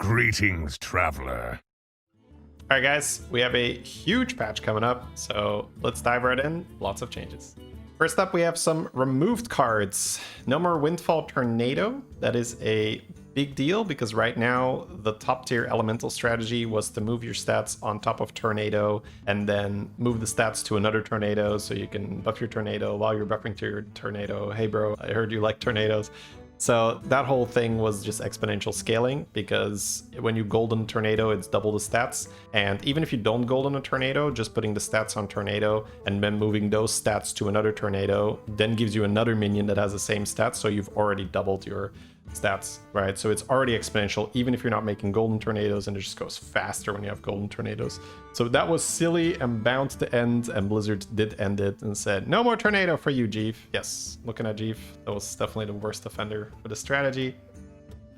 Greetings, traveler. All right, guys, we have a huge patch coming up, so let's dive right in. Lots of changes. First up, we have some removed cards. No more Windfall Tornado. That is a big deal because right now the top tier elemental strategy was to move your stats on top of Tornado and then move the stats to another Tornado so you can buff your Tornado while you're buffing to your Tornado. Hey bro, I heard you like tornadoes. So that whole thing was just exponential scaling because when you golden Tornado, it's double the stats. And even if you don't golden a Tornado, just putting the stats on Tornado and then moving those stats to another Tornado then gives you another minion that has the same stats. So you've already doubled your stats, right? So it's already exponential, even if you're not making golden Tornadoes, and it just goes faster when you have golden Tornadoes. So that was silly and bound to end, and Blizzard did end it and said, no more Tornado for you, Jeef. Yes, looking at Jeef, that was definitely the worst offender for the strategy.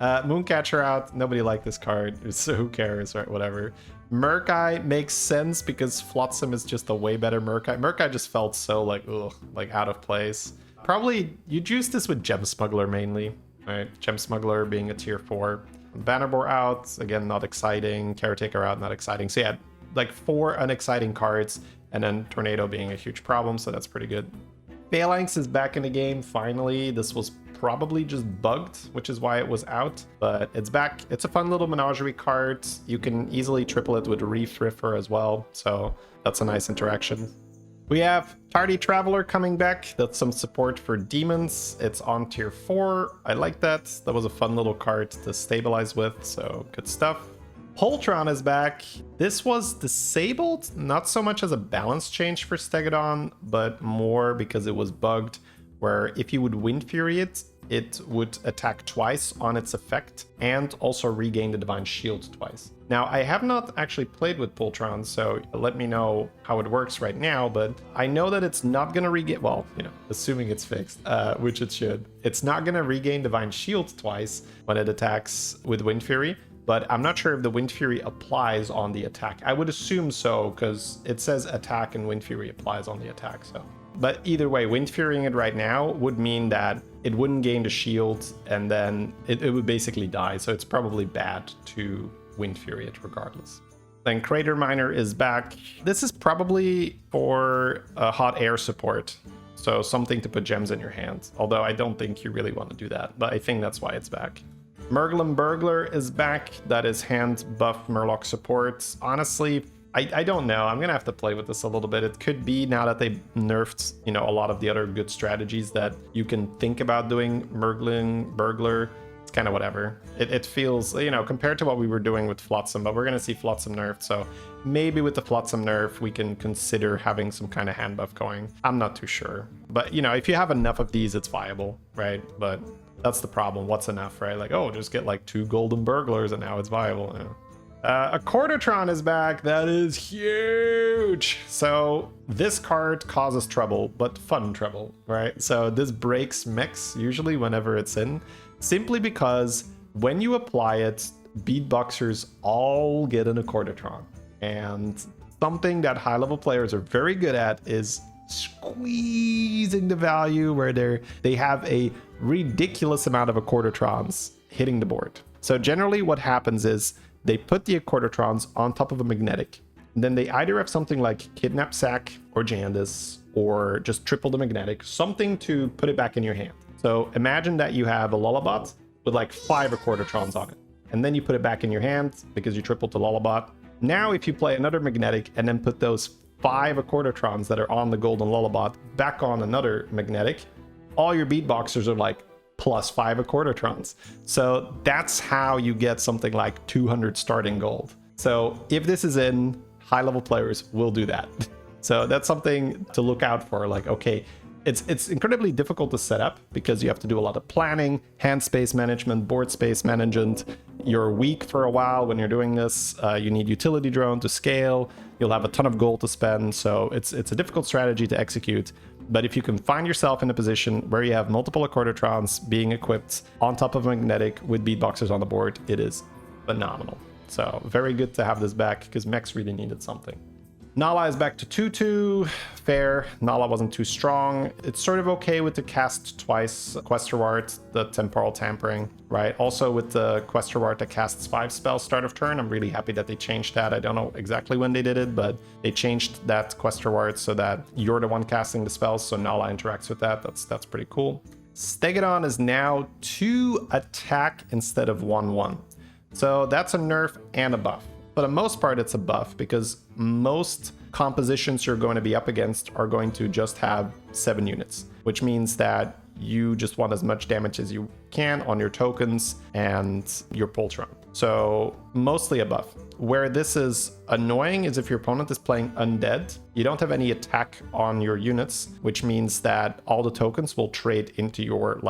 Mooncatcher out, nobody liked this card, so who cares, right? Whatever. Murkeye makes sense because Flotsam is just a way better Murkeye. Murkeye just felt so like, ugh, like out of place. Probably, you juice this with Gem Smuggler mainly. Right, Gem Smuggler being a tier 4. Bannerbore out, again, not exciting. Caretaker out, not exciting. So yeah, like 4 unexciting cards, and then Tornado being a huge problem, so that's pretty good. Phalanx is back in the game, finally. This was probably just bugged, which is why it was out, but it's back. It's a fun little menagerie card. You can easily triple it with Reef Riffer as well, so that's a nice interaction. We have Tardy Traveler coming back. That's some support for demons. It's on tier 4. I like that. That was a fun little card to stabilize with, so good stuff. Poltron is back. This was disabled, not so much as a balance change for Stegodon, but more because it was bugged, where if you would Wind Fury it, it would attack twice on its effect and also regain the Divine Shield twice. Now, I have not actually played with Poltron, so let me know how it works right now, but I know that it's not going to regain, well, you know, assuming it's fixed, which it should. It's not going to regain Divine Shield twice when it attacks with Wind Fury, but I'm not sure if the Wind Fury applies on the attack. I would assume so, because it says attack and Wind Fury applies on the attack, so. But either way, Wind Furying it right now would mean that it wouldn't gain the shield, and then it would basically die, so it's probably bad to Wind Fury it regardless. Then Crater Miner is back. This is probably for a hot air support, so something to put gems in your hand, although I don't think you really want to do that, but I think that's why it's back. Murglum Burglar is back. That is hand buff Murloc support. Honestly, I don't know. I'm gonna have to play with this a little bit. It could be now that they nerfed, you know, a lot of the other good strategies that you can think about doing. Murglum Burglar, it's kind of whatever. It feels, you know, compared to what we were doing with Flotsam, but we're gonna see Flotsam nerfed, so maybe with the Flotsam nerf we can consider having some kind of hand buff going. I'm not too sure, but you know, if you have enough of these, it's viable, right? But that's the problem. What's enough, right? Like, oh, just get like 2 golden burglars and now it's viable. You know? A Quartertron is back. That is huge. So this card causes trouble, but fun trouble, right? So this breaks mechs usually whenever it's in, simply because when you apply it, beatboxers all get in a Quartertron. And something that high level players are very good at is squeezing the value where they have a ridiculous amount of Quartertrons hitting the board. So generally what happens is they put the Quartertrons on top of a magnetic. Then they either have something like Kidnap Sack or Jandis, or just triple the magnetic, something to put it back in your hand. So imagine that you have a Lullabot with like 5 Quartertrons on it. And then you put it back in your hand because you tripled the Lullabot. Now if you play another magnetic and then put those 5 Quartertrons that are on the golden Lullabot back on another magnetic, all your beatboxers are like plus 5 Quartertrons. So that's how you get something like 200 starting gold. So if this is in, high level players will do that. So that's something to look out for. Like, okay, it's incredibly difficult to set up because you have to do a lot of planning, hand space management, board space management. You're weak for a while when you're doing this. You need utility drone to scale. You'll have a ton of gold to spend. So it's a difficult strategy to execute. But if you can find yourself in a position where you have multiple Quartertrons being equipped on top of a magnetic with beatboxers on the board, it is phenomenal. So very good to have this back because mechs really needed something. Nala is back to 2/2. Fair. Nala wasn't too strong. It's sort of okay with the cast twice quest reward, the temporal tampering, right? Also with the quest reward that casts 5 spells start of turn. I'm really happy that they changed that. I don't know exactly when they did it, but they changed that quest reward so that you're the one casting the spells, so Nala interacts with that. That's pretty cool. Stegadon is now 2 attack instead of 1/1. So that's a nerf and a buff. For the most part, it's a buff because most compositions you're going to be up against are going to just have 7 units, which means that you just want as much damage as you can on your tokens and your Poltron. So mostly a buff. Where this is annoying is if your opponent is playing undead, you don't have any attack on your units, which means that all the tokens will trade into your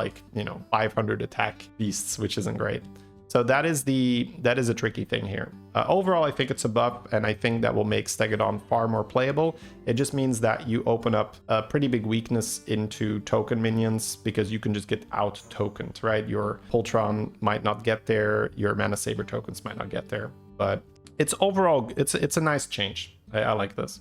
500 attack beasts, which isn't great. So that is a tricky thing here. Overall, I think it's a buff, and I think that will make Stegadon far more playable. It just means that you open up a pretty big weakness into token minions because you can just get out tokened, right? Your Poltron might not get there, your Mana Saber tokens might not get there, but it's overall it's a nice change. I like this.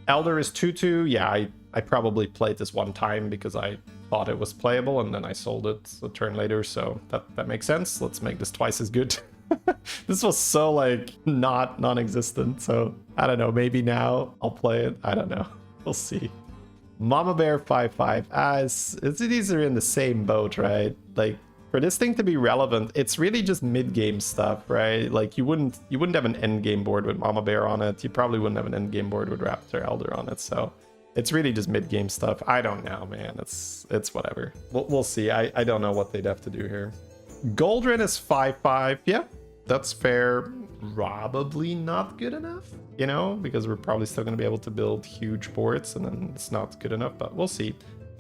Elder is 2/2. Yeah, I probably played this one time because I thought it was playable and then I sold it a turn later, so that makes sense. Let's make this twice as good. This was so non-existent, so I don't know, maybe now I'll play it. I don't know, we'll see. Mama Bear 5/5. These are in the same boat, right? Like, for this thing to be relevant, it's really just mid-game stuff, right? Like, you wouldn't have an end game board with Mama Bear on it. You probably wouldn't have an end game board with Raptor Elder on it, so it's really just mid-game stuff. I don't know, man. It's whatever. We'll see. I don't know what they'd have to do here. Goldrin is 5/5. Yeah, that's fair. Probably not good enough, because we're probably still going to be able to build huge boards, and then it's not good enough, but we'll see.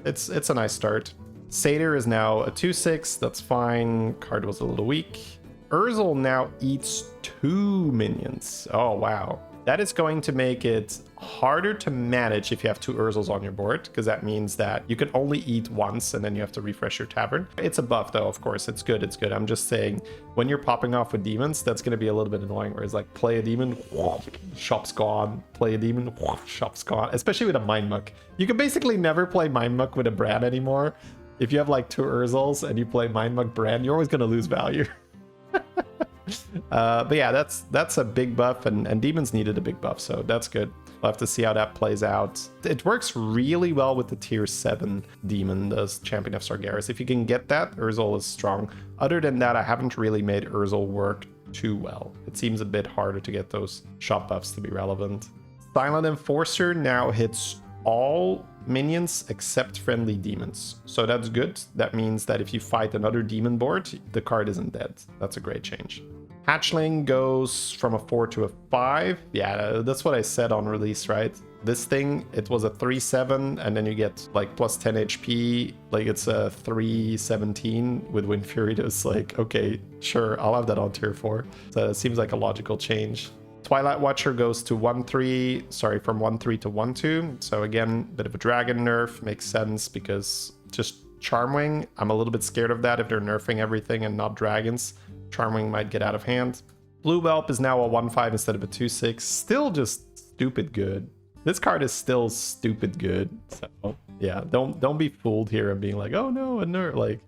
It's a nice start. Satyr is now a 2/6. That's fine. Card was a little weak. Urzel now eats 2 minions. Oh, wow. That is going to make it harder to manage if you have 2 Urzels on your board, because that means that you can only eat once and then you have to refresh your tavern. It's a buff though, of course. It's good. I'm just saying, when you're popping off with demons, that's going to be a little bit annoying, where it's like, play a demon, whoosh, shop's gone. Play a demon, whoosh, shop's gone. Especially with a Mind Muck. You can basically never play Mind Muck with a Bran anymore. If you have like 2 Urzels and you play Mind Muck Bran, you're always going to lose value. But yeah, that's a big buff, and demons needed a big buff, so that's good. We'll have to see how that plays out. It works really well with the tier 7 demon, the Champion of Sargeras. If you can get that, Urzel is strong. Other than that, I haven't really made Urzel work too well. It seems a bit harder to get those shop buffs to be relevant. Silent Enforcer now hits all minions except friendly demons, so that's good. That means that if you fight another demon board, the card isn't dead. That's a great change. Hatchling goes from a 4 to a 5. Yeah, that's what I said on release, right? This thing, it was a 3/7, and then you get like plus 10 HP. Like, it's a 3/17 with Wind Fury. It's like, okay, sure, I'll have that on tier 4. So it seems like a logical change. Twilight Watcher goes to 1/3, from 1/3 to 1/2. So again, bit of a dragon nerf, makes sense, because just Charmwing, I'm a little bit scared of that. If they're nerfing everything and not dragons, Charmwing might get out of hand. Blue Whelp is now a 1/5 instead of a 2/6. Still just stupid good. This card is still stupid good. So yeah, don't be fooled here and being like, oh no, a nerf. Like,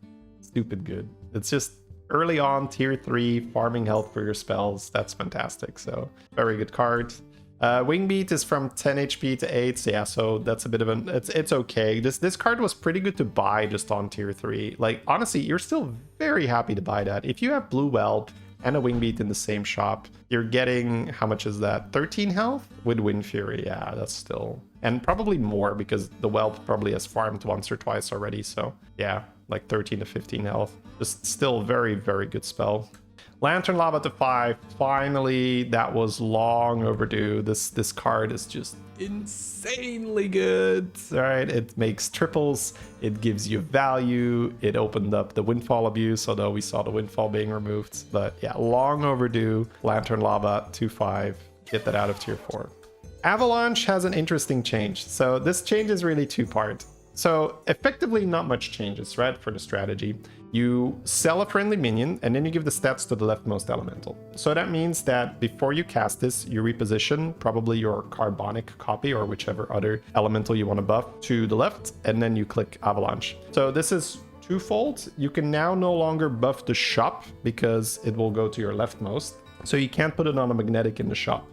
stupid good. It's just early on, tier 3, farming health for your spells. That's fantastic. So very good card. Wingbeat is from 10 HP to 8. So yeah, so that's a bit of an... It's okay. This card was pretty good to buy just on tier 3. Like, honestly, you're still very happy to buy that. If you have Blue Whelp and a Wingbeat in the same shop, you're getting... How much is that? 13 health? With Wind Fury. Yeah, that's still... And probably more, because the Whelp probably has farmed once or twice already. So yeah, like 13 to 15 health. Just still very, very good spell. Lantern Lava to 5. Finally, that was long overdue. This card is just insanely good. All right, it makes triples. It gives you value. It opened up the Windfall abuse, although we saw the Windfall being removed. But yeah, long overdue. Lantern Lava 2/5. Get that out of tier 4. Avalanche has an interesting change. So this change is really 2-part. So effectively not much changes, right, for the strategy. You sell a friendly minion and then you give the stats to the leftmost elemental. So that means that before you cast this, you reposition probably your carbonic copy or whichever other elemental you want to buff to the left, and then you click avalanche. So this is twofold. You can now no longer buff the shop because it will go to your leftmost. So you can't put it on a magnetic in the shop.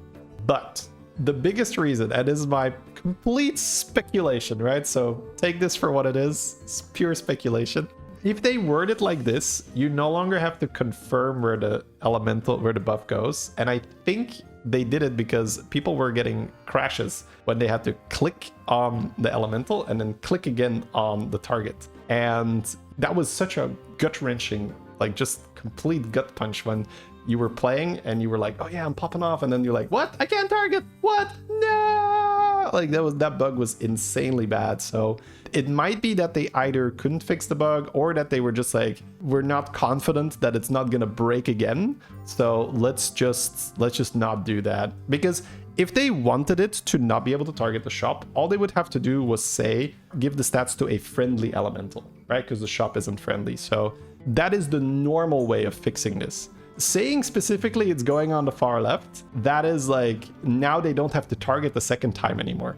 But the biggest reason, and this is my complete speculation, right? So take this for what it is. It's pure speculation. If they word it like this, you no longer have to confirm where the elemental, where the buff goes. And I think they did it because people were getting crashes when they had to click on the elemental and then click again on the target. And that was such a gut-wrenching, like just complete gut punch when you were playing and you were like, oh yeah, I'm popping off, and then you're like, what? I can't target. What? No! Like that bug was insanely bad. So it might be that they either couldn't fix the bug or that they were just like, we're not confident that it's not gonna break again. So let's just not do that. Because if they wanted it to not be able to target the shop, all they would have to do was say, give the stats to a friendly elemental, right? Because the shop isn't friendly. So that is the normal way of fixing this. Saying specifically it's going on the far left, that is like, now they don't have to target the second time anymore.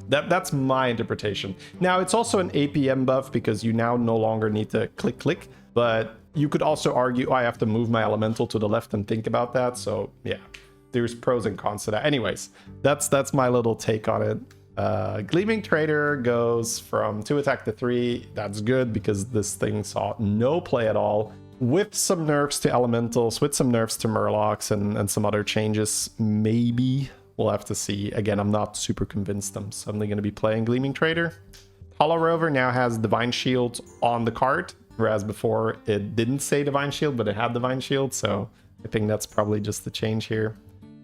That's my interpretation. Now, it's also an APM buff because you now no longer need to click, but you could also argue, oh, I have to move my elemental to the left and think about that. So yeah, there's pros and cons to that. Anyways, that's my little take on it. Gleaming Trader goes from 2 attack to 3. That's good because this thing saw no play at all. With some nerfs to elementals, with some nerfs to Murlocs and some other changes, maybe. We'll have to see. Again, I'm not super convinced I'm suddenly going to be playing Gleaming Trader. Hollow Rover now has Divine Shield on the card, whereas before it didn't say Divine Shield, but it had Divine Shield, so I think that's probably just the change here.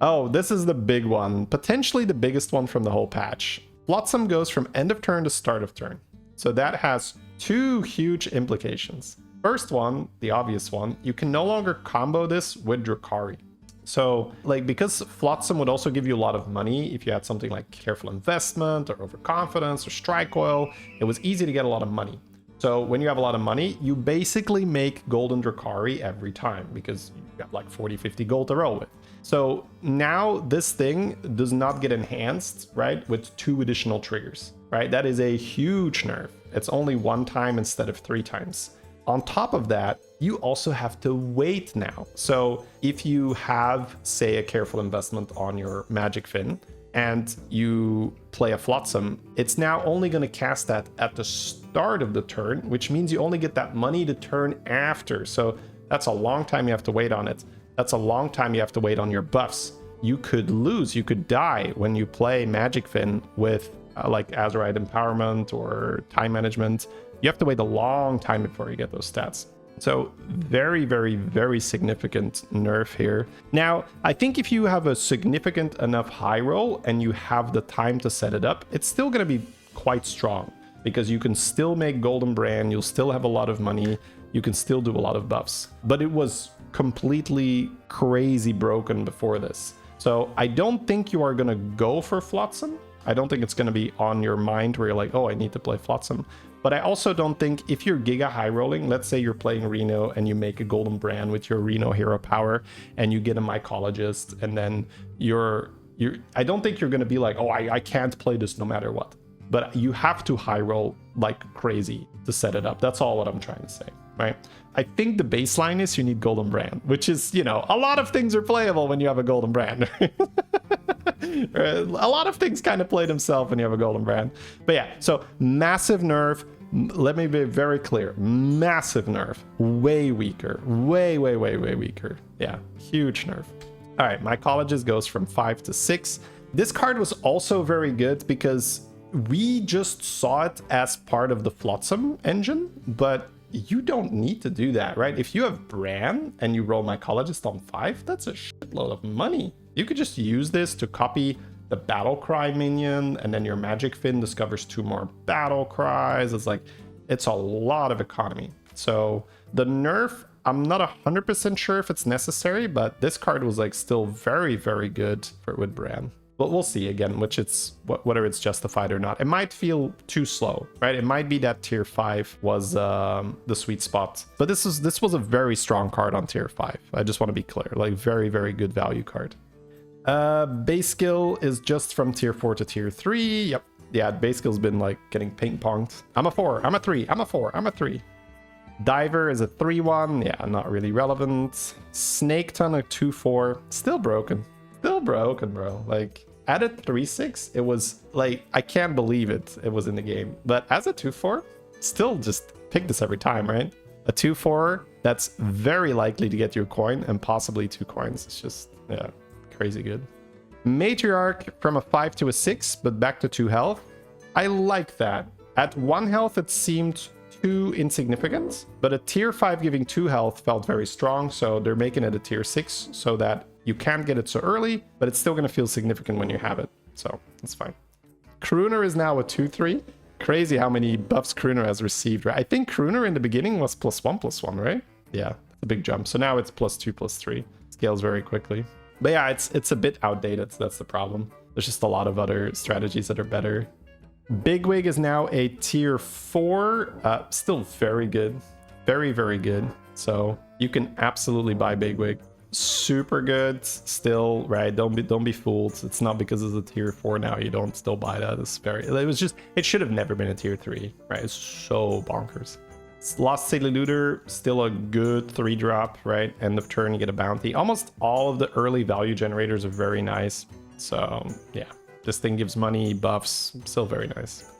Oh, this is the big one. Potentially the biggest one from the whole patch. Flotsam goes from end of turn to start of turn. So that has 2 huge implications. First one, the obvious one, you can no longer combo this with Drukhari. So, like, because Flotsam would also give you a lot of money if you had something like Careful Investment or Overconfidence or Strike Oil, it was easy to get a lot of money. So when you have a lot of money, you basically make Golden Drukhari every time because you got like 40, 50 gold to roll with. So now this thing does not get enhanced, right, with 2 additional triggers, right? That is a huge nerf. It's only 1 time instead of 3 times. On top of that, you also have to wait now. So if you have, say, a Careful Investment on your Magic Fin and you play a Flotsam, it's now only going to cast that at the start of the turn, which means you only get that money the turn after. So that's a long time you have to wait on it. That's a long time you have to wait on your buffs. You could lose, you could die when you play Magic Fin with like Azurite Empowerment or Time Management. You have to wait a long time before you get those stats. So very, very, very significant nerf here. Now, I think if you have a significant enough high roll and you have the time to set it up, it's still going to be quite strong because you can still make Golden Brand, you'll still have a lot of money, you can still do a lot of buffs. But it was completely crazy broken before this. So I don't think you are going to go for Flotsam. I don't think it's going to be on your mind where you're like, oh, I need to play Flotsam. But I also don't think if you're Giga high rolling, let's say you're playing Reno and you make a Golden Brand with your Reno hero power and you get a Mycologist and then I don't think you're going to be like, oh, I can't play this no matter what. But you have to high roll like crazy to set it up. That's all what I'm trying to say, right? I think the baseline is you need Golden Brand, which is, you know, a lot of things are playable when you have a Golden Brand. A lot of things kind of play themselves when you have a Golden Brand. But yeah, so massive nerf. Let me be very clear. Massive nerf. Way weaker. Way weaker. Yeah, huge nerf. All right, Mycologist goes from 5 to 6. This card was also very good because we just saw it as part of the Flotsam engine, but you don't need to do that, right? If you have Bran and you roll Mycologist on 5, that's a shitload of money. You could just use this to copy the Battle Cry minion, and then your Magic Fin discovers 2 more Battle Cries. It's a lot of economy. So the nerf, I'm not 100% sure if it's necessary, but this card was like still very, very good with Bran. But we'll see again, whether it's justified or not. It might feel too slow, right? It might be that tier 5 was the sweet spot. But this was a very strong card on tier 5. I just want to be clear, like very, very good value card. Base skill is just from tier 4 to tier 3. Yep. Yeah, base skill's been like getting ping-ponged. I'm a 4, I'm a 3, I'm a 4, I'm a 3. Diver is a 3-1. Yeah, not really relevant. Snake Ton a 2-4. Still broken. Still broken, bro. Like, at a 3-6, it was like, I can't believe it was in the game. But as a 2-4, still just pick this every time, right? A 2-4, that's very likely to get you a coin and possibly 2 coins. It's just, yeah, crazy good. Matriarch from a 5 to a 6, but back to 2 health. I like that. At 1 health, it seemed too insignificant, but a tier 5 giving 2 health felt very strong, so they're making it a tier 6 so that you can't get it so early, but it's still going to feel significant when you have it, so it's fine. Crooner is now a 2-3. Crazy how many buffs Crooner has received, right? I think Crooner in the beginning was +1/+1, right? Yeah, that's a big jump. So now it's +2/+3. Scales very quickly. But yeah, it's a bit outdated, so that's the problem. There's just a lot of other strategies that are better. Bigwig is now a tier 4. Still very good. Very, very good. So you can absolutely buy Bigwig. Super good still, right? Don't be fooled. It's not because it's a tier 4 now you don't still buy that. It should have never been a tier 3, right? It's so bonkers. Lost City Looter, still a good 3-drop, right? End of turn, you get a bounty. Almost all of the early value generators are very nice. So yeah, this thing gives money, buffs, still very nice.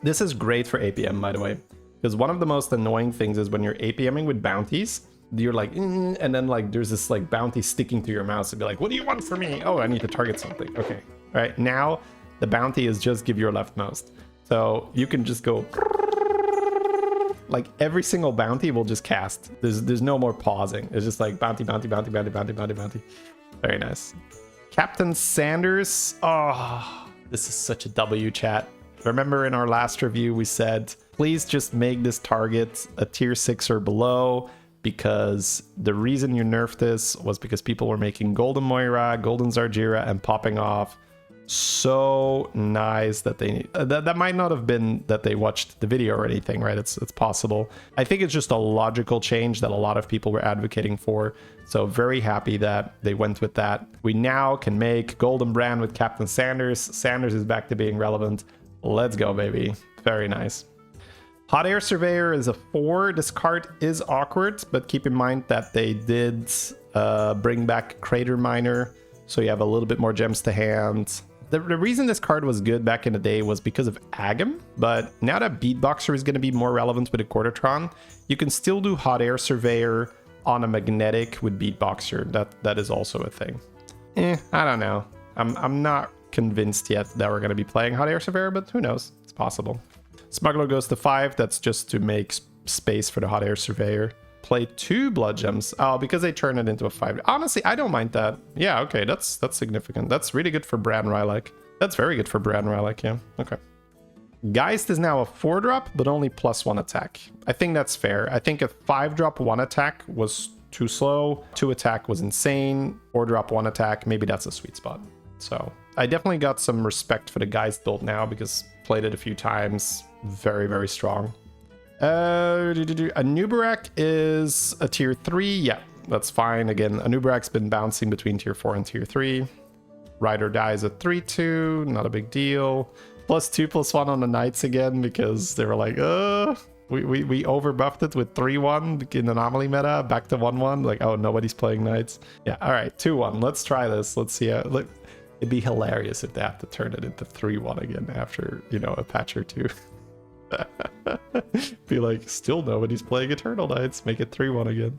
This is great for APM, by the way, because one of the most annoying things is when you're APMing with bounties, you're like, and then like there's this like bounty sticking to your mouse and be like, what do you want from me? Oh, I need to target something. Okay. All right. Now the bounty is just give your leftmost. So you can just go like every single bounty will just cast. There's no more pausing. It's just like bounty, bounty, bounty, bounty, bounty, bounty, bounty. Very nice. Captain Sanders. Oh, this is such a W, chat. Remember in our last review, we said, please just make this target a tier 6 or below, because the reason you nerfed this was because people were making Golden Moira, Golden Zarjira, and popping off. So nice that they that might not have been that they watched the video or anything, right? It's possible. I think it's just a logical change that a lot of people were advocating for. So very happy that they went with that. We now can make Golden Brand with Captain Sanders. Sanders is back to being relevant. Let's go, baby. Very nice. Hot Air Surveyor is a 4. This card is awkward, but keep in mind that they did bring back Crater Miner, so you have a little bit more gems to hand. The reason this card was good back in the day was because of Agam, but now that Beatboxer is going to be more relevant with a Quartertron, you can still do Hot Air Surveyor on a Magnetic with Beatboxer. That is also a thing. I don't know. I'm not convinced yet that we're going to be playing Hot Air Surveyor, but who knows? It's possible. Smuggler goes to 5. That's just to make space for the Hot Air Surveyor. Play 2 blood gems. Oh, because they turn it into a 5. Honestly, I don't mind that. Yeah, okay, that's significant. That's really good for Bran Rylak. That's very good for Bran Rylak, yeah. Okay. Geist is now a 4-drop, but only +1 attack. I think that's fair. I think a 5-drop 1 attack was too slow. 2 attack was insane. 4-drop 1 attack, maybe that's a sweet spot. So I definitely got some respect for the Geist build now because played it a few times. Very, very strong. Anubarak is a tier 3. Yeah, that's fine. Again, Anubarak's been bouncing between tier 4 and tier 3. Ride or Die is a 3/2. Not a big deal. +2/+1 on the Knights again because they were like, we overbuffed it with 3/1 in anomaly meta. Back to 1/1. Like, oh, nobody's playing Knights. Yeah, all right, 2/1. Let's try this. Let's see how. Look, it'd be hilarious if they have to turn it into 3/1 again after, you know, a patch or two. Be like, still nobody's playing Eternal Knights. Make it 3/1 again.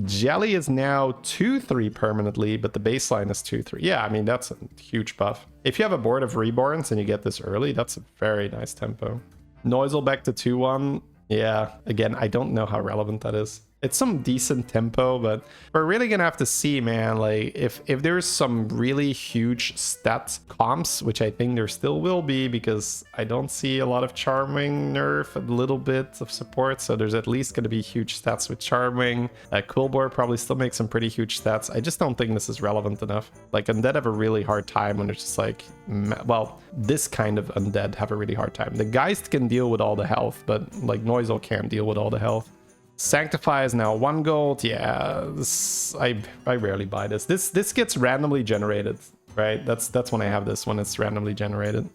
Jelly is now 2/3 permanently, but the baseline is 2/3. Yeah, I mean, that's a huge buff. If you have a board of Reborns and you get this early, that's a very nice tempo. Noisel back to 2/1. Yeah, again, I don't know how relevant that is. It's some decent tempo, but we're really gonna have to see, man. Like if there's some really huge stat comps, which I think there still will be, because I don't see a lot of charming nerf, a little bit of support, so there's at least gonna be huge stats with charming. Coolboard probably still makes some pretty huge stats. I just don't think this is relevant enough. Like undead have a really hard time when it's just like, well, this kind of undead have a really hard time. The Geist can deal with all the health, but like Noisel can't deal with all the health. Sanctify is now 1 gold. Yeah, I rarely buy this. This gets randomly generated, right? That's when I have this, when it's randomly generated.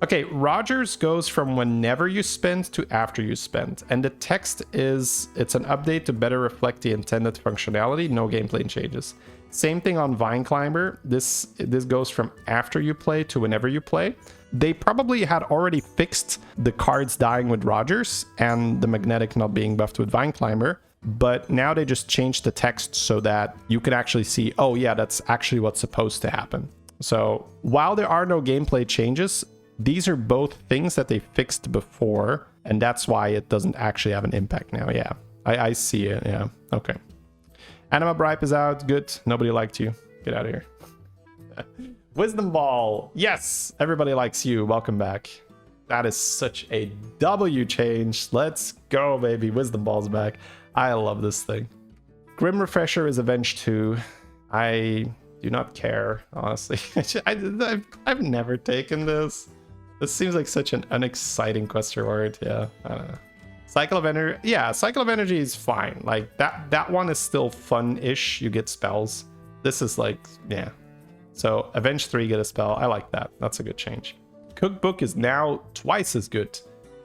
Okay, Rogers goes from whenever you spend to after you spend, and the text is, it's an update to better reflect the intended functionality. No gameplay changes. Same thing on Vine Climber. This goes from after you play to whenever you play. They probably had already fixed the cards dying with Rogers and the magnetic not being buffed with Vine Climber, but now they just changed the text so that you can actually see, oh yeah, that's actually what's supposed to happen. So while there are no gameplay changes, these are both things that they fixed before, and that's why it doesn't actually have an impact now. Yeah, I see it. Yeah, okay. Anima Bribe is out. Good. Nobody liked you. Get out of here. Wisdom Ball. Yes, everybody likes you. Welcome back. That is such a W change. Let's go, baby. Wisdom Ball's back. I love this thing. Grim Refresher is Avenge 2. I do not care, honestly. I've never taken this. This seems like such an unexciting quest reward. Yeah, I don't know. Cycle of Energy. Yeah, Cycle of Energy is fine. Like that one is still fun-ish. You get spells. This is like, yeah. So Avenge 3 get a spell. I like that. That's a good change. Cookbook is now twice as good.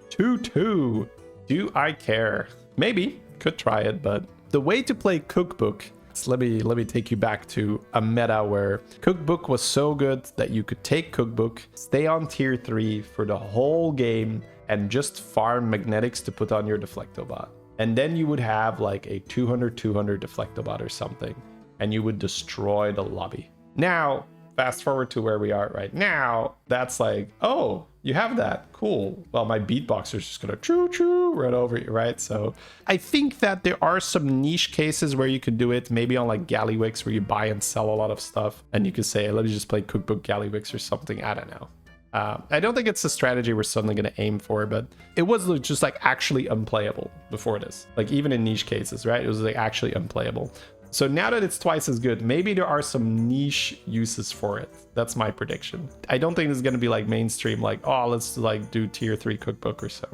2-2. Do I care? Maybe. Could try it, but the way to play Cookbook, let me take you back to a meta where Cookbook was so good that you could take Cookbook, stay on tier 3 for the whole game, and just farm magnetics to put on your Deflectobot. And then you would have like a 200 Deflectobot or something, and you would destroy the lobby. Now, fast forward to where we are right now, that's like, oh, you have that, cool. Well, my beatboxer's just gonna choo-choo right over you, right? So I think that there are some niche cases where you could do it, maybe on like Gallywix where you buy and sell a lot of stuff, and you could say, let me just play Cookbook Gallywix or something, I don't know. I don't think it's a strategy we're suddenly going to aim for, but it was just like actually unplayable before this. Like even in niche cases, right? It was like actually unplayable. So now that it's twice as good, maybe there are some niche uses for it. That's my prediction. I don't think it's going to be like mainstream, like, oh, let's like do tier 3 Cookbook or so.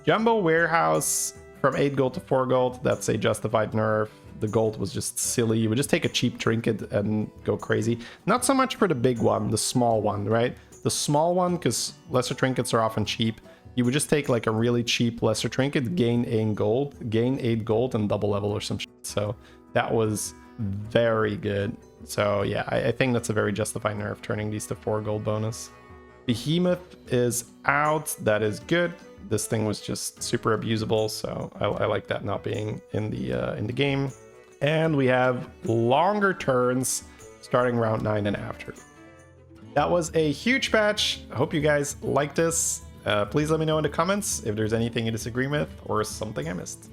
Jumbo Warehouse from 8 gold to 4 gold. That's a justified nerf. The gold was just silly. You would just take a cheap trinket and go crazy. Not so much for the big one, the small one, right? The small one, because lesser trinkets are often cheap. You would just take like a really cheap lesser trinket, gain 8 gold, and double level or some shit. So that was very good. So yeah, I think that's a very justified nerf, turning these to 4 gold bonus. Behemoth is out. That is good. This thing was just super abusable, so I like that not being in the game. And we have longer turns starting round 9 and after. That was a huge patch. I hope you guys liked this. Please let me know in the comments if there's anything you disagree with or something I missed.